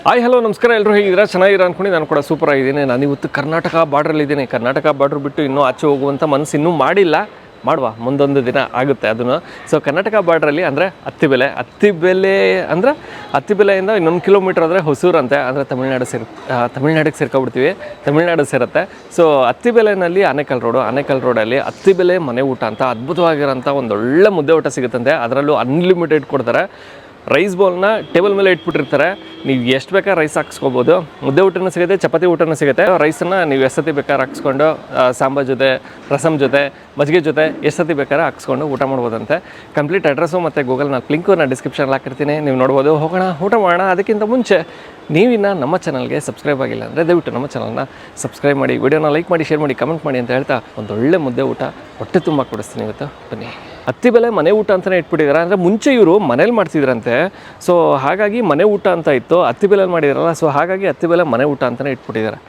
Hi hello ನಮಸ್ಕಾರ, ಎಲ್ಲರೂ ಹೇಗಿದ್ದೀರಾ? ಚೆನ್ನಾಗಿರೋ ಅಂದ್ಕೊಂಡು ನಾನು ಕೂಡ ಸೂಪರ್ ಆಗಿದ್ದೀನಿ. ನಾನು ಇವತ್ತು ಕರ್ನಾಟಕ ಬಾರ್ಡ್ರಲ್ಲಿದ್ದೀನಿ. ಕರ್ನಾಟಕ ಬಾರ್ಡ್ರ್ ಬಿಟ್ಟು ಇನ್ನೂ ಆಚೆ ಹೋಗುವಂಥ ಮನಸ್ಸು ಇನ್ನೂ ಮಾಡಿಲ್ಲ, ಮಾಡುವ ಮುಂದೊಂದು ದಿನ ಆಗುತ್ತೆ ಅದನ್ನು. ಸೊ ಕರ್ನಾಟಕ ಬಾರ್ಡ್ರಲ್ಲಿ ಅಂದರೆ ಅತ್ತಿಬೆಲೆ ಅಂದರೆ ಅತ್ತಿಬೆಲೆಯಿಂದ ಇನ್ನೊಂದು ಕಿಲೋಮೀಟ್ರ್ ಆದರೆ ಹೊಸೂರು ಅಂತೆ, ಅಂದರೆ ತಮಿಳ್ನಾಡಿಗೆ ಸೇರ್ಕೊಬಿಡ್ತೀವಿ, ತಮಿಳ್ನಾಡು ಸೇರುತ್ತೆ. ಸೊ ಅತ್ತಿಬೆಲೆನಲ್ಲಿ ಆನೇಕಲ್ ರೋಡಲ್ಲಿ ಅತ್ತಿಬೆಲೆ ಮನೆ ಊಟ ಅಂತ ಅದ್ಭುತವಾಗಿರೋಂಥ ಒಂದೊಳ್ಳೆ ಮುದ್ದೆ ಊಟ ಸಿಗುತ್ತಂತೆ. ಅದರಲ್ಲೂ ಅನ್ಲಿಮಿಟೆಡ್ ಕೊಡ್ತಾರೆ. ರೈಸ್ ಬೌಲ್ನ ಟೇಬಲ್ ಮೇಲೆ ಇಟ್ಬಿಟ್ಟಿರ್ತಾರೆ. ನೀವು ಎಷ್ಟು ಬೇಕಾದ್ರೆ ರೈಸ್ ಹಾಕ್ಸ್ಕೊಬೋದು. ಮುದ್ದೆ ಊಟನೂ ಸಿಗುತ್ತೆ, ಚಪಾತಿ ಊಟನೂ ಸಿಗುತ್ತೆ. ರೈಸನ್ನು ನೀವು ಎಷ್ಟು ಸತಿ ಬೇಕಾದ್ರೆ ಹಾಕ್ಸ್ಕೊಂಡು ಸಾಂಬಾರ್ ಜೊತೆ, ರಸಮ್ ಜೊತೆ, ಮಜ್ಜಿಗೆ ಜೊತೆ ಎಷ್ಟು ಸತಿ ಬೇಕಾದ್ರೆ ಹಾಕ್ಸ್ಕೊಂಡು ಊಟ ಮಾಡ್ಬೋದಂತೆ. ಕಂಪ್ಲೀಟ್ ಅಡ್ರೆಸ್ಸು ಮತ್ತು ಗೂಗಲ್ ಮ್ಯಾಪ್ ಲಿಂಕು ನಾನು ಡಿಸ್ಕ್ರಿಪ್ಷನಲ್ಲಿ ಹಾಕಿರ್ತೀನಿ, ನೀವು ನೋಡ್ಬೋದು. ಹೋಗೋಣ, ಊಟ ಮಾಡೋಣ. ಅದಕ್ಕಿಂತ ಮುಂಚೆ ನೀವಿನ್ನು ನಮ್ಮ ಚಾನಲ್ಗೆ ಸಬ್ಸ್ಕ್ರೈಬ್ ಆಗಿಲ್ಲ ಅಂದರೆ ದಯವಿಟ್ಟು ನಮ್ಮ ಚಾನಲ್ನ ಸಬ್ಸ್ಕ್ರೈಬ್ ಮಾಡಿ, ವಿಡಿಯೋನ ಲೈಕ್ ಮಾಡಿ, ಶೇರ್ ಮಾಡಿ, ಕಮೆಂಟ್ ಮಾಡಿ ಅಂತ ಹೇಳ್ತಾ ಒಂದೊಳ್ಳೆ ಮುದ್ದೆ ಊಟ ಹೊಟ್ಟೆ ತುಂಬ ಕೊಡಿಸ್ತೀನಿ ಇವತ್ತು. ಬನ್ನಿ. ಅತ್ತಿಬೆಲೆ ಮನೆ ಊಟ ಅಂತಲೇ ಇಟ್ಬಿಟ್ಟಿದ್ದಾರೆ. ಅಂದರೆ ಮುಂಚೆ ಇವರು ಮನೇಲಿ ಮಾಡ್ತಿದ್ರಂತೆ. ಸೊ ಹಾಗಾಗಿ ಮನೆ ಊಟ ಅಂತ ಇತ್ತು, ಅತ್ತಿಬೆಲೆಯಲ್ಲಿ ಮಾಡಿದಾರಲ್ಲ, ಸೊ ಹಾಗಾಗಿ ಅತ್ತಿಬೆಲೆ ಮನೆ ಊಟ ಅಂತಲೇ ಇಟ್ಬಿಟ್ಟಿದ್ದಾರೆ.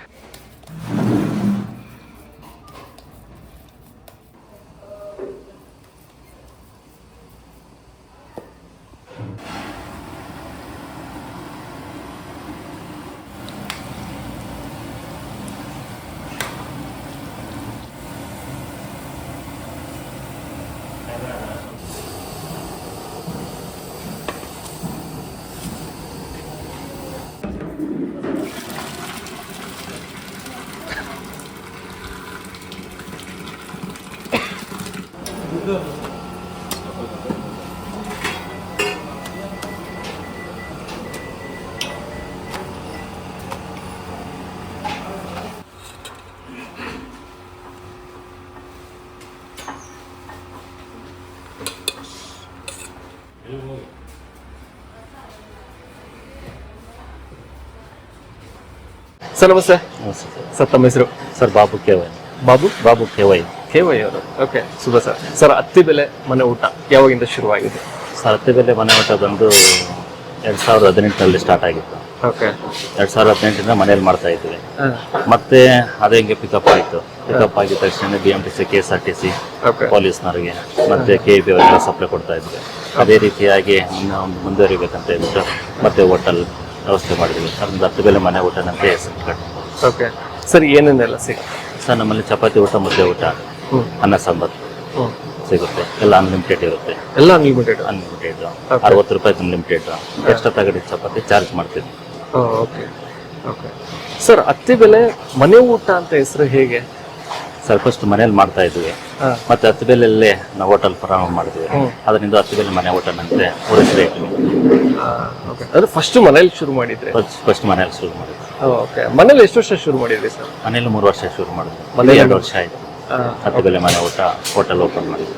ಸರ್ ನಮಸ್ತೆ. ಸರ್ ತಮ್ಮ ಹೆಸರು? Sir Babu KY. Babu KY ಅವರು. ಓಕೆ, ಶುಭ ಸರ್. ಸರ್ ಅತ್ತಿಬೆಲೆ ಮನೆ ಊಟ ಯಾವಾಗಿಂದ ಶುರುವಾಗಿದೆ? ಸರ್ ಅತ್ತಿಬೆಲೆ ಮನೆ ಊಟ ಬಂದು 2018ರಲ್ಲಿ ಸ್ಟಾರ್ಟ್ ಆಗಿತ್ತು. ಓಕೆ. 2018ರಿಂದ ಮನೇಲಿ ಮಾಡ್ತಾ ಇದ್ವಿ. ಮತ್ತೆ ಅದೇ ಹಿಂಗೆ ಪಿಕಪ್ ಆಯಿತು. ಪಿಕಪ್ ಆಗಿದ ತಕ್ಷಣ BMTC, KSRTC, ಪೊಲೀಸ್ನವ್ರಿಗೆ ಮತ್ತೆ KEB ಅವರೆಲ್ಲ ಸಪ್ಲೈ ಕೊಡ್ತಾ ಇದ್ವಿ. ಅದೇ ರೀತಿಯಾಗಿ ಮುಂದುವರಿಬೇಕಂತ ಹೇಳ್ಬಿಟ್ಟು ಮತ್ತೆ ಹೋಟೆಲ್ ವ್ಯವಸ್ಥೆ ಮಾಡಿದ್ವಿ. ಅದೊಂದು ಅತ್ತಿಬೆಲೆ ಮನೆ ಊಟ ಅಂತ ಹೆಸರು. ಓಕೆ ಸರ್, ಏನೇನೆಲ್ಲ ಸಿಗುತ್ತೆ ಸರ್? ನಮ್ಮಲ್ಲಿ ಚಪಾತಿ ಊಟ, ಮುದ್ದೆ ಊಟ, ಅನ್ನ ಸಾಂಬಾರು ಸಿಗುತ್ತೆ. ಎಲ್ಲ ಅನ್ಲಿಮಿಟೆಡ್ ಇರುತ್ತೆ. ಎಲ್ಲ ಅನ್ಲಿಮಿಟೆಡ್ 60 ರೂಪಾಯಿ ಅನ್ಲಿಮಿಟೆಡ್. ಎಕ್ಸ್ಟ್ರಾ ತಗಡಿ ಚಪಾತಿ ಚಾರ್ಜ್ ಮಾಡ್ತೀವಿ. ಓಕೆ ಓಕೆ ಸರ್, ಅತ್ತಿಬೆಲೆ ಮನೆ ಊಟ ಅಂತ ಹೆಸರು ಹೇಗೆ? ಸರ್ ಫಸ್ಟ್ ಮನೇಲಿ ಮಾಡ್ತಾ ಇದ್ವಿ, ಮತ್ತೆ ಅತ್ತಿಬೆಲೆಯಲ್ಲೇ ನಾವು ಹೋಟೆಲ್ ಪ್ರಾರಂಭ ಮಾಡಿದ್ವಿ. ಅದರಿಂದ ಅತ್ತಿಬೆಲೆ ಮನೆ ಊಟ ನಂತೆ ಹೆಸರು ಇಟ್ವಿ. ಅದು ಫಸ್ಟ್ ಮನೇಲಿ ಶುರು ಮಾಡಿದ್ರೆ? ಫಸ್ಟ್ ಮನೇಲಿ ಶುರು ಮಾಡಿದ್ವಿ. ಓಕೆ. ಮನೇಲಿ ಎಷ್ಟು ವರ್ಷ ಶುರು ಮಾಡಿದ್ರಿ ಸರ್? ಮನೇಲಿ 3 ವರ್ಷ ಶುರು ಮಾಡಿದ್ವಿ. 2 ವರ್ಷ ಆಯ್ತು ಅತ್ತಿಬೆಲೆ ಮನೆ ಊಟ ಹೋಟೆಲ್ ಓಪನ್ ಮಾಡಿದ್ವಿ.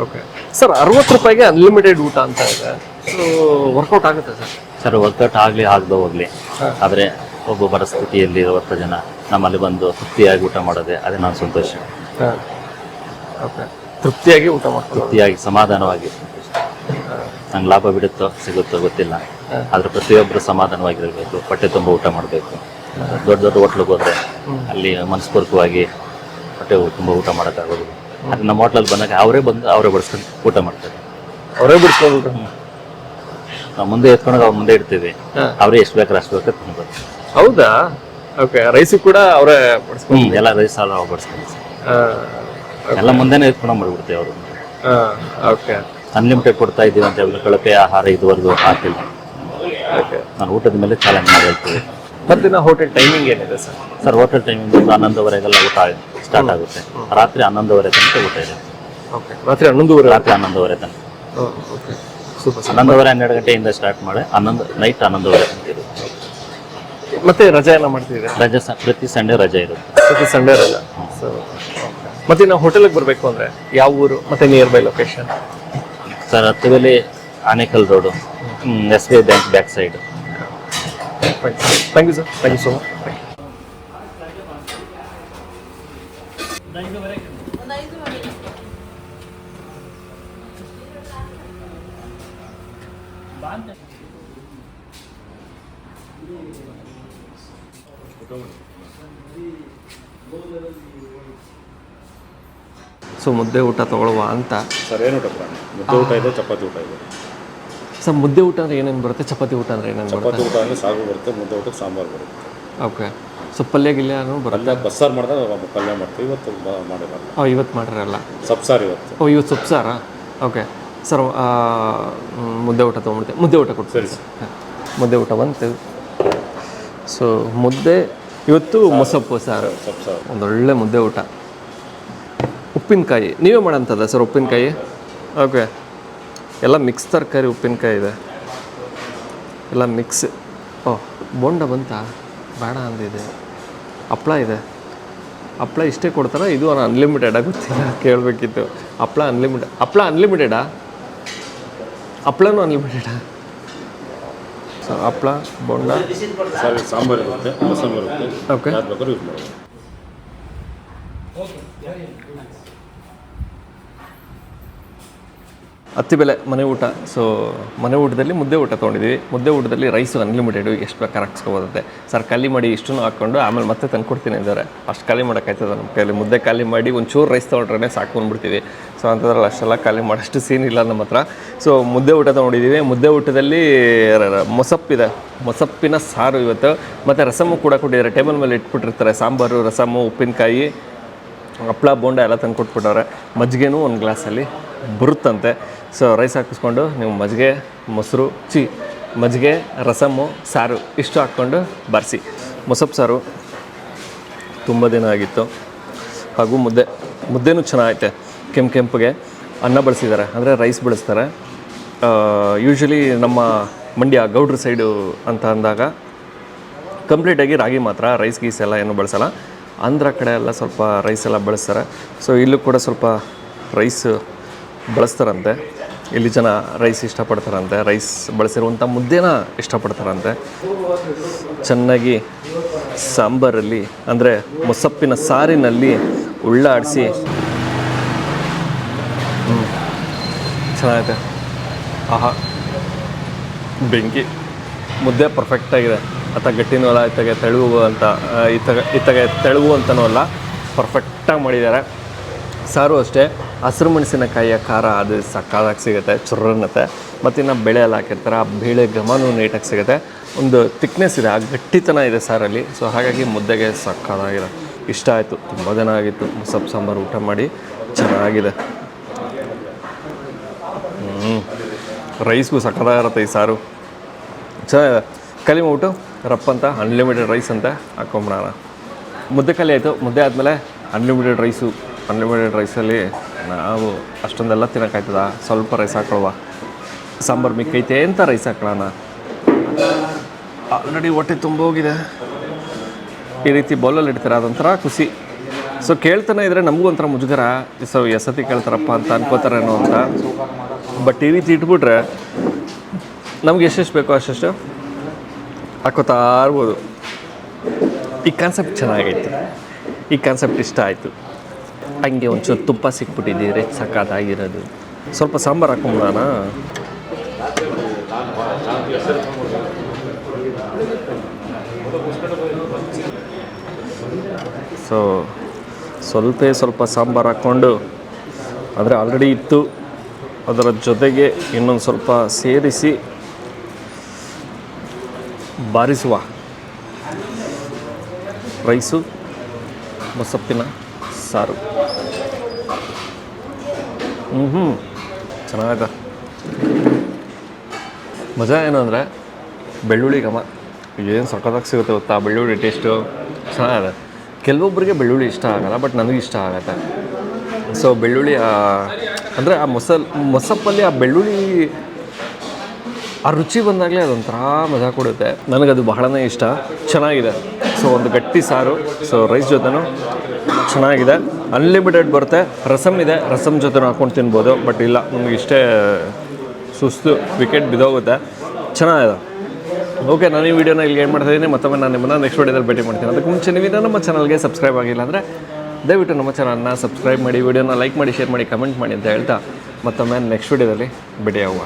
ಓಕೆ ಸರ್, 60 ರೂಪಾಯಿಗೆ ಅನ್ಲಿಮಿಟೆಡ್ ಊಟ ಅಂತ ಇದೆ. ಸೊ ವರ್ಕೌಟ್ ಆಗುತ್ತೆ ಸರ್? ಸರ್ ವರ್ಕೌಟ್ ಆಗದೆ ಹೋಗ್ಲಿ, ಆದರೆ ಒಬ್ಬೊಬ್ಬರ ಸ್ಥಿತಿಯಲ್ಲಿ ಇರುವಂಥ ಜನ ನಮ್ಮಲ್ಲಿ ಬಂದು ತೃಪ್ತಿಯಾಗಿ ಊಟ ಮಾಡೋದೇ ಅದೇ ನಾನು ಸಂತೋಷ. ಓಕೆ, ತೃಪ್ತಿಯಾಗಿ ಊಟ ಮಾಡ್ತಾರೆ, ತೃಪ್ತಿಯಾಗಿ ಸಮಾಧಾನವಾಗಿ. ನಂಗೆ ಲಾಭ ಬಿಡುತ್ತೋ ಸಿಗುತ್ತೋ ಗೊತ್ತಿಲ್ಲ, ಆದರೆ ಪ್ರತಿಯೊಬ್ಬರು ಸಮಾಧಾನವಾಗಿರಬೇಕು, ಹೊಟ್ಟೆ ತುಂಬ ಊಟ ಮಾಡಬೇಕು. ದೊಡ್ಡ ದೊಡ್ಡ ಹೋಟ್ಲಿಗೆ ಹೋದರೆ ಅಲ್ಲಿ ಮನಸ್ಪೂರ್ವಕವಾಗಿ ಹೊಟ್ಟೆ ತುಂಬ ಊಟ ಮಾಡೋಕ್ಕಾಗೋದು. ಆದರೆ ನಮ್ಮ ಹೋಟ್ಲಲ್ಲಿ ಬಂದಾಗ ಅವರೇ ಬಡಿಸ್ಕೊಂಡು ಊಟ ಮಾಡ್ತಾರೆ. ಅವರೇ ಬಿಡಿಸ್ಕೊಂಡು ನಾವು ಮುಂದೆ ಎತ್ಕೊಂಡಾಗ ಅವ್ರ ಮುಂದೆ ಇಡ್ತೀವಿ, ಅವರೇ ಎಷ್ಟು ಬೇಕಾದ್ರೆ ಅಷ್ಟು ಬೇಕಾದ್ರೆ ತಿನ್ಬೋದು. ಹೌದಾ? ಓಕೆ. ರೈಸು ಕೂಡ ಅವರೇ ಎಲ್ಲ ರೈಸ್ ಎಲ್ಲ ಬಡಿಸ್ಕೊಂಡು ಎಲ್ಲ ಮುಂದೆನೇ ಎತ್ಕೊಂಡು ಮಾಡಿಬಿಡ್ತೀವಿ ಅವರು. ಓಕೆ. ಅನ್ಲಿಮಿಟೆಡ್ ಕೊಡ್ತಾ ಇದ್ದೀವಿ ಅಂತ ಹೇಳಿ ಕಳಪೆ ಆಹಾರ ಇದುವರೆಗೂ ಹಾಕಿಲ್ಲ. ಓಕೆ. ನಾನು ಊಟದ ಮೇಲೆ ಚಾಲೆಂಜ್ ಮಾಡಿ ಹೇಳ್ತೀವಿ. ಮತ್ತೆ ನಾವು ಹೋಟೆಲ್ ಟೈಮಿಂಗ್ ಏನಿದೆ ಸರ್? ಸರ್ ಹೋಟೆಲ್ ಟೈಮಿಂಗ್ 11:00ವರೆಗೆಲ್ಲ ಊಟ ಸ್ಟಾರ್ಟ್ ಆಗುತ್ತೆ. ರಾತ್ರಿ 11:00ವರೆ ತನಕ ಊಟ ಇದೆ. ಓಕೆ. ರಾತ್ರಿ 11:00 ರಾತ್ರಿ 11:00ವರೆ ತನಕ. Okay, super. 11:00 12 ಗಂಟೆಯಿಂದ ಸ್ಟಾರ್ಟ್ ಮಾಡಿ ನೈಟ್ 11:00ವರೆ ತನಕ ಇರುತ್ತೆ. ಮತ್ತೆ ರಜೆ ಎಲ್ಲ ಮಾಡ್ತಿದ್ದೀರಾ? ರಜೆ ಪ್ರತಿ ಸಂಡೇ ರಜೆ ಇರುತ್ತೆ. ಪ್ರತಿ ಸಂಡೇ ರಜೆ. ಸೊ ಮತ್ತೆ ನಾವು ಹೋಟೆಲ್ಗೆ ಬರಬೇಕು ಅಂದರೆ ಯಾವ ಊರು ಮತ್ತೆ near by location? Sir Attibele Anekal road, SBI bank back side. Thank you sir, thank you so much. So ಮುದ್ದೆ ಊಟ ತೊಗೊಳ್ಳುವ ಅಂತ. ಸರ್ ಏನು ಊಟ? ಮುದ್ದೆ ಊಟ ಇದೆ, ಚಪಾತಿ ಊಟ ಇದೆ. ಸರ್ ಮುದ್ದೆ ಊಟ ಅಂದರೆ ಏನೇನು ಬರುತ್ತೆ, ಚಪಾತಿ ಊಟ ಅಂದರೆ ಏನೇನು ಬರುತ್ತೆ? ಚಪಾತಿ ಊಟ ಅಂದರೆ ಸಾಗು ಬರುತ್ತೆ, ಮುದ್ದೆ ಊಟಕ್ಕೆ ಸಾಂಬಾರು ಬರುತ್ತೆ. ಓಕೆ. ಸೊ ಪಲ್ಯ ಗಿಲ್ಯನೂ ಬರುತ್ತೆ? ಪಲ್ಯ ಬಸ್ಸಾರು ಮಾಡಿದಾಗ ಪಲ್ಯ ಮಾಡ್ತೀವಿ, ಇವತ್ತು ಮಾಡಿರಲ್ಲ. ಇವತ್ತು ಮಾಡಿರಲ್ಲ. ಸಬ್ಸಾರು ಇವತ್ತು. ಇವತ್ತು ಸೊಪ್ಸಾರಾ? Okay sir. ಮುದ್ದೆ ಊಟ ತೊಗೊಂಡ್ಬಿಡ್ತೆ, ಮುದ್ದೆ ಊಟ ಕೊಡ್ತೀವಿ. ಸರಿ, ಮುದ್ದೆ ಊಟ ಬಂತು. ಸೊ ಮುದ್ದೆ ಇವತ್ತು ಮೊಸಪ್ಪು ಸಾರು, ಒಂದೊಳ್ಳೆ ಮುದ್ದೆ ಊಟ. ಉಪ್ಪಿನಕಾಯಿ ನೀವೇ ಮಾಡೋಂಥದ್ದ ಸರ್ ಉಪ್ಪಿನಕಾಯಿ? ಓಕೆ. ಎಲ್ಲ ಮಿಕ್ಸ್ ತರಕಾರಿ ಉಪ್ಪಿನಕಾಯಿ ಇದೆ, ಎಲ್ಲ ಮಿಕ್ಸ್. ಓಹ್, ಬೋಂಡ ಬಂತಾ? ಬೇಡ ಅಂದಿದೆ. ಹಪ್ಳ ಇದೆ. ಹಪ್ಳ ಇಷ್ಟೇ ಕೊಡ್ತಾರಾ? ಇದು ಅನ್ಲಿಮಿಟೆಡಾ? ಗೊತ್ತಿಲ್ಲ, ಕೇಳಬೇಕಿತ್ತು. ಹಪ್ಳ ಅನ್ಲಿಮಿಟೆಡಾ? ಹಪ್ಳನೂ ಅನ್ಲಿಮಿಟೆಡಾ? ಸೊ ಹಪ್ಳ, ಬೋಂಡ, ಸಾಂಬಾರು ಇರುತ್ತೆ, ರಸಂ ಇರುತ್ತೆ. ಓಕೆ. ಯಾರು ಬೇಕಾದ್ರೂ ಯೂಸ್ ಮಾಡ್ಬೋದು. ಅತ್ತಿಬೆಲೆ ಮನೆ ಊಟ. ಸೊ ಮನೆ ಊಟದಲ್ಲಿ ಮುದ್ದೆ ಊಟ ತೊಗೊಂಡಿದ್ದೀವಿ. ಮುದ್ದೆ ಊಟದಲ್ಲಿ ರೈಸು ಅನ್ಲಿಮಿಟೆಡು, ಎಷ್ಟು ಬೇಕಾದ್ರೆ ಹಾಕ್ಸ್ಕೊಬೋದಂತೆ. ಸರ್ ಖಾಲಿ ಮಾಡಿ ಇಷ್ಟನ್ನು ಹಾಕ್ಕೊಂಡು ಆಮೇಲೆ ಮತ್ತೆ ತಂದು ಕೊಡ್ತೀನಿ ಇದ್ದಾರೆ. ಅಷ್ಟು ಖಾಲಿ ಮಾಡೋಕ್ಕಾಯ್ತದೆ ನಮ್ಮ ಕೈಯಲ್ಲಿ. ಮುದ್ದೆ ಖಾಲಿ ಮಾಡಿ ಒಂಚೂರು ರೈಸ್ ತೊಗೊಂಡ್ರೆ ಸಾಕು ಅಂದ್ಬಿಡ್ತೀವಿ. ಸೊ ಅಂಥದ್ರಲ್ಲಿ ಅಷ್ಟೆಲ್ಲ ಖಾಲಿ ಮಾಡೋಷ್ಟು ಸೀನ್ ಇಲ್ಲ ನಮ್ಮ ಹತ್ರ. ಸೊ ಮುದ್ದೆ ಊಟ ತೊಗೊಂಡಿದ್ದೀವಿ. ಮುದ್ದೆ ಊಟದಲ್ಲಿ ಮೊಸಪ್ಪಿದೆ, ಮೊಸಪ್ಪಿನ ಸಾರು ಇವತ್ತು, ಮತ್ತು ರಸಮ್ಮು ಕೂಡ ಕೊಟ್ಟಿದ್ದಾರೆ. ಟೇಬಲ್ ಮೇಲೆ ಇಟ್ಬಿಟ್ಟಿರ್ತಾರೆ. ಸಾಂಬಾರು, ರಸಮ್ಮು, ಉಪ್ಪಿನಕಾಯಿ, ಹಪ್ಳ, ಬೋಂಡ ಎಲ್ಲ ತಂದು ಕೊಟ್ಬಿಟ್ಟವ್ರೆ. ಮಜ್ಜಿಗೆನೂ ಒಂದು ಗ್ಲಾಸಲ್ಲಿ ಬರುತ್ತಂತೆ. ಸೊ ರೈಸ್ ಹಾಕಿಸ್ಕೊಂಡು ನೀವು ಮಜ್ಜಿಗೆ, ರಸಮ್ಮು, ಸಾರು ಇಷ್ಟು ಹಾಕ್ಕೊಂಡು ಬಾರಿಸಿ. ಮೊಸಪ್ಪು ಸಾರು ತುಂಬ ದಿನ ಆಗಿತ್ತು. ಹಾಗೂ ಮುದ್ದೆನೂ ಚೆನ್ನಾಗೈತೆ. ಕೆಂಪಿಗೆ ಅನ್ನ ಬಳಸಿದ್ದಾರೆ, ಅಂದರೆ ರೈಸ್ ಬಳಸ್ತಾರೆ. ಯೂಶ್ವಲಿ ನಮ್ಮ ಮಂಡ್ಯ ಗೌಡ್ರ ಸೈಡು ಅಂತ ಅಂದಾಗ ಕಂಪ್ಲೀಟಾಗಿ ರಾಗಿ ಮಾತ್ರ, ರೈಸ್ ಗೀಸ್ ಎಲ್ಲ ಏನೂ ಬಳಸಲ್ಲ. ಆಂಧ್ರ ಕಡೆ ಎಲ್ಲ ಸ್ವಲ್ಪ ರೈಸ್ ಎಲ್ಲ ಬಳಸ್ತಾರೆ. ಸೊ ಇಲ್ಲೂ ಕೂಡ ಸ್ವಲ್ಪ ರೈಸ್ ಬಳಸ್ತಾರಂತೆ. ಇಲ್ಲಿ ಜನ ರೈಸ್ ಇಷ್ಟಪಡ್ತಾರಂತೆ, ರೈಸ್ ಬಳಸಿರುವಂಥ ಮುದ್ದೆನ ಇಷ್ಟಪಡ್ತಾರಂತೆ. ಚೆನ್ನಾಗಿ ಸಾಂಬಾರಲ್ಲಿ, ಅಂದರೆ ಮೊಸಪ್ಪಿನ ಸಾರಿನಲ್ಲಿ ಉಳ್ಳಾಡಿಸಿ ಚೆನ್ನಾಗಿದೆ. ಆಹಾ, ಬೆಂಕಿ. ಮುದ್ದೆ ಪರ್ಫೆಕ್ಟಾಗಿದೆ. ಅಥವಾ ಗಟ್ಟಿನೂ ಅಲ್ಲ, ಇತ್ತಾಗೆ ತೆಳುವು ಅಂತ, ಇತ್ತಾಗೆ ತೆಳುವು ಅಂತನೂ ಅಲ್ಲ, ಪರ್ಫೆಕ್ಟಾಗಿ ಮಾಡಿದ್ದಾರೆ. ಸಾರು ಅಷ್ಟೇ, ಹಸಿರು ಮೆಣಸಿನಕಾಯಿಯ ಖಾರ ಅದು ಸಕ್ಕತ್ತಾಗಿ ಸಿಗುತ್ತೆ, ಚುರ್ರನ್ನತ್ತೆ. ಮತ್ತು ಇನ್ನು ಬೇಳೆ ಎಲ್ಲ ಹಾಕಿರ್ತಾರೆ, ಆ ಬೇಳೆ ಘಮನೂ ನೀಟಾಗಿ ಸಿಗುತ್ತೆ. ಒಂದು ತಿಕ್ನೆಸ್ ಇದೆ, ಆ ಗಟ್ಟಿತನ ಇದೆ ಸಾರಲ್ಲಿ. ಸೊ ಹಾಗಾಗಿ ಮುದ್ದೆಗೆ ಸಕ್ಕತ್ತಾಗಿದೆ, ಇಷ್ಟ ಆಯಿತು. ತುಂಬ ದಿನ ಆಗಿತ್ತು ಮೊಸಪ್ಪು ಸಾಂಬಾರು ಊಟ ಮಾಡಿ, ಚೆನ್ನಾಗಿದೆ. ರೈಸ್ಗೂ ಸಕ್ಕತ್ತಾಗಿರುತ್ತೆ ಈ ಸಾರು, ಚೆನ್ನಾಗಿದೆ. ಖಾಲಿ ಮಾಡ್ಬಿಟ್ಟು ರಪ್ಪ ಅಂತ ಅನ್ಲಿಮಿಟೆಡ್ ರೈಸ್ ಅಂತ ಹಾಕ್ಕೊಂಬಿಡೋಣ. ಮುದ್ದೆ ಖಾಲಿ ಆಯಿತು. ಮುದ್ದೆ ಆದಮೇಲೆ ಅನ್ಲಿಮಿಟೆಡ್ ರೈಸಲ್ಲಿ ನಾವು ಅಷ್ಟೊಂದೆಲ್ಲ ತಿನ್ನೋಕ್ಕಾಯ್ತದ? ಸ್ವಲ್ಪ ರೈಸ್ ಹಾಕೊಳ್ಳುವ. ಸಾಂಬಾರು ಮಿಕ್ಕೈತೆ ಅಂತ ರೈಸ್ ಹಾಕೊಳ್ಳೋಣ. ಆಲ್ರೆಡಿ ಹೊಟ್ಟೆ ತುಂಬ ಹೋಗಿದೆ. ಈ ರೀತಿ ಬೌಲಲ್ಲಿ ಇಡ್ತಾರೆ, ಅದೊಂಥರ ಖುಷಿ. ಸೊ ಕೇಳ್ತಾನೆ ಇದ್ದರೆ ನಮಗೂ ಒಂಥರ ಮುಜುಗರ, ಸೊ ಎಸತಿ ಕೇಳ್ತಾರಪ್ಪ ಅಂತ ಅನ್ಕೋತಾರೇನೋ ಅಂತ. ಬಟ್ ಈ ರೀತಿ ಇಟ್ಬಿಟ್ರೆ ನಮ್ಗೆ ಎಷ್ಟೆಷ್ಟು ಬೇಕೋ ಅಷ್ಟೆಷ್ಟು ಹಾಕೋತಾ ಇರ್ಬೋದು. ಈ ಕಾನ್ಸೆಪ್ಟ್ ಚೆನ್ನಾಗೈತಿ, ಈ ಕಾನ್ಸೆಪ್ಟ್ ಇಷ್ಟ ಆಯಿತು. ಹಂಗೆ ಒಂಚೂರು ತುಪ್ಪ ಸಿಕ್ಬಿಟ್ಟಿದ್ದೀರಿ, ಸಕ್ಕತ್ತಾಗಿರೋದು. ಸ್ವಲ್ಪ ಸಾಂಬಾರು ಹಾಕೊಂಬಿಡೋಣ. ಸೊ ಸ್ವಲ್ಪ ಸಾಂಬಾರು ಹಾಕ್ಕೊಂಡು, ಅಂದರೆ ಆಲ್ರೆಡಿ ಇತ್ತು, ಅದರ ಜೊತೆಗೆ ಇನ್ನೊಂದು ಸ್ವಲ್ಪ ಸೇರಿಸಿ ಬಾರಿಸುವ. ರೈಸು, ಮೊಸಪ್ಪಿನ ಸಾರು. ಚೆನ್ನಾಗಿದೆ. ಮಜಾ ಏನು ಅಂದರೆ ಬೆಳ್ಳುಳ್ಳಿ ಘಮ ಏನು ಸಕ್ಕತ್ತಾಗಿ ಸಿಗುತ್ತೆ ಗೊತ್ತಾ. ಬೆಳ್ಳುಳ್ಳಿ ಟೇಸ್ಟು ಚೆನ್ನಾಗಿದೆ. ಕೆಲವೊಬ್ಬರಿಗೆ ಬೆಳ್ಳುಳ್ಳಿ ಇಷ್ಟ ಆಗೋಲ್ಲ, ಬಟ್ ನನಗೆ ಇಷ್ಟ ಆಗುತ್ತೆ. ಸೊ ಬೆಳ್ಳುಳ್ಳಿ ಅಂದರೆ ಆ ಮೊಸಪ್ಪಲ್ಲಿ ಆ ಬೆಳ್ಳುಳ್ಳಿ ಆ ರುಚಿ ಬಂದಾಗಲೇ ಅದೊಂಥರ ಮಜಾ ಕೊಡುತ್ತೆ. ನನಗದು ಬಹಳನೇ ಇಷ್ಟ, ಚೆನ್ನಾಗಿದೆ. ಸೊ ಒಂದು ಗಟ್ಟಿ ಸಾರು, ಸೊ ರೈಸ್ ಜೊತೆನೂ ಚೆನ್ನಾಗಿದೆ. ಅನ್ಲಿಮಿಟೆಡ್ ಬರುತ್ತೆ. ರಸಮ್ ಇದೆ, ರಸಮ್ ಜೊತೆನೂ ಹಾಕ್ಕೊಂಡು ತಿನ್ಬೋದು. ಬಟ್ ಇಲ್ಲ, ನಮಗೆ ಇಷ್ಟೇ ಸುಸ್ತು, ವಿಕೆಟ್ ಬಿದ್ದೋಗುತ್ತೆ. ಚೆನ್ನಾಗಿದೆ. ಓಕೆ, ನಾನು ಈ ವಿಡಿಯೋನ ಇಲ್ಲಿಗೆ ಏನು ಮಾಡ್ತಾಯಿದ್ದೀನಿ. ಮತ್ತೊಮ್ಮೆ ನಾನು ನಿಮ್ಮನ್ನು ನೆಕ್ಸ್ಟ್ ವಿಡಿಯೋದಲ್ಲಿ ಭೇಟಿ ಮಾಡ್ತೀನಿ. ಅದಕ್ಕೆ ಮುಂಚೆ ನೀವು ನಮ್ಮ ಚಾನಲ್ಗೆ ಸಬ್ಸ್ಕ್ರೈಬ್ ಆಗಿಲ್ಲ ಅಂದರೆ ದಯವಿಟ್ಟು ನಮ್ಮ ಚಾನಲ್ನ ಸಬ್ಸ್ಕ್ರೈಬ್ ಮಾಡಿ, ವಿಡಿಯೋನ ಲೈಕ್ ಮಾಡಿ, ಶೇರ್ ಮಾಡಿ, ಕಮೆಂಟ್ ಮಾಡಿ ಅಂತ ಹೇಳ್ತಾ ಮತ್ತೊಮ್ಮೆ ನೆಕ್ಸ್ಟ್ ವಿಡಿಯೋದಲ್ಲಿ ಭೇಟಿಯಾಗುವ.